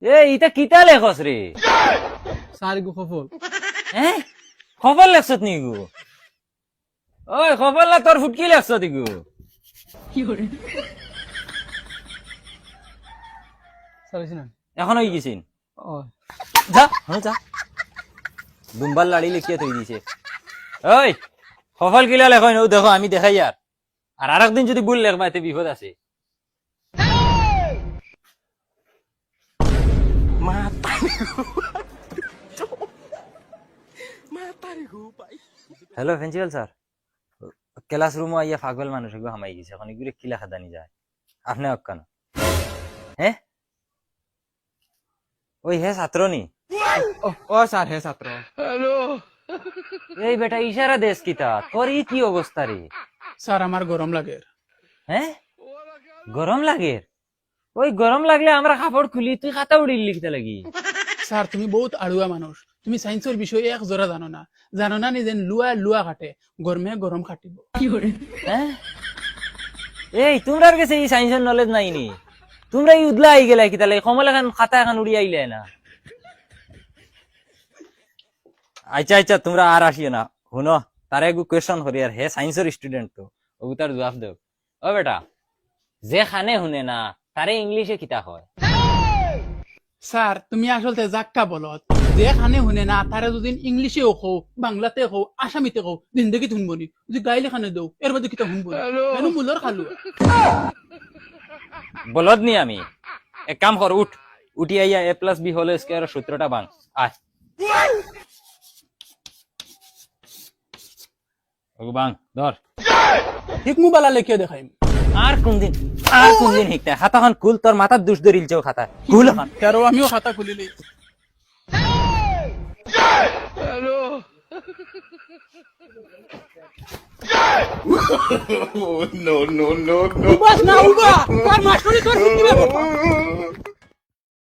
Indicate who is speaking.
Speaker 1: এ ইটা কিতা লেখস রে?
Speaker 2: স্যার গো সফল।
Speaker 1: হ্যাঁ, খবর লেখছত নি গো? ওই খবর না, তোর ফুটকি লেখছত গো?
Speaker 2: স্যার হইছে না?
Speaker 1: এখন হয়ে গেছিন।
Speaker 2: ও
Speaker 1: যা হ্যাঁ যা, দুম্বার লাড়ি লিখিয়ে থই দিছে। ওই সফল কিলা লেখ ও দেখো, আমি দেখাই আর আরেকদিন যদি ভুল লেখবা এতে বিপদ আছে। হ্যালো প্রিন্সিপাল স্যার, ক্লাসরুমে আইয়া পাগল মানুষ এগুলো হামাই গেছে, এখন এগুলো কিলা খাদানি যায় আপনি অক্কানো? হ্যাঁ, ওই হে ছাত্র নি?
Speaker 2: ও স্যার হে ছাত্র।
Speaker 1: এই বেটা ইশারা দেশ কিতা, তোর ই কি অবস্থা রে?
Speaker 2: স্যার আমার গরম লাগে।
Speaker 1: হ্যাঁ, গরম লাগে? ওই গরম লাগলে আমরা কাপড় খুলি, তুই খাতা উড়িয়ে লিখতে লাগি।
Speaker 2: স্যার তুমি বহুত আড়ুয়া মানুষ, তুমি সায়েন্সের বিষয়ে এক জোড়া জানো না নিজে লুয়া লুয়া কাটে, গরমে গরম কাটিব।
Speaker 1: হ্যাঁ, এই তোমরার কাছে এই সায়েন্সের নলেজ নাই নি? তোমরা এই উদলা আই গেলা কি তাহলে কমল এখন খাতা এখন উড়িয়ে আইলে না? আচ্ছা আচ্ছা, তোমরা আর আসিও না, শুনো তার এক কোয়েশন করি, আর হে সায়েন্সের স্টুডেন্ট তো ও তার জবাব দেব। ও বেটা, যে খানে শুনে না তারে ইংলিশে কিতা হয়?
Speaker 2: স্যার তুমি আসলতে জাক্কা বলত, যে খানে শুনে না তারে যদি ইংলিশেও কও, বাংলাতে কও, আসামিতে কও, জিন্দগি শুনবো নি। যদি গাইলে খানে দেও এর মধ্যে কিতা শুনবো না, মুলর খালু।
Speaker 1: বলদ নি আমি? এক কাম কর, উঠ, উঠি আইয়া এ প্লাস বি হোল স্কয়ার সূত্রটা বাং। আয় ওগো বাং ধর।
Speaker 2: ঠিক মোবাইলা লেখিয়ে দেখাইম।
Speaker 1: আর কোনদিন শিখতে খাতাখন খুল, তোর মাথার দুষ ধরিলছেও খাতা খুল এখন।
Speaker 2: কারো আমিও খাতা খুলিলি।
Speaker 3: no, no, no, no.
Speaker 2: উবাস না উবা, তার মাস্টারি তোর শিখিবে।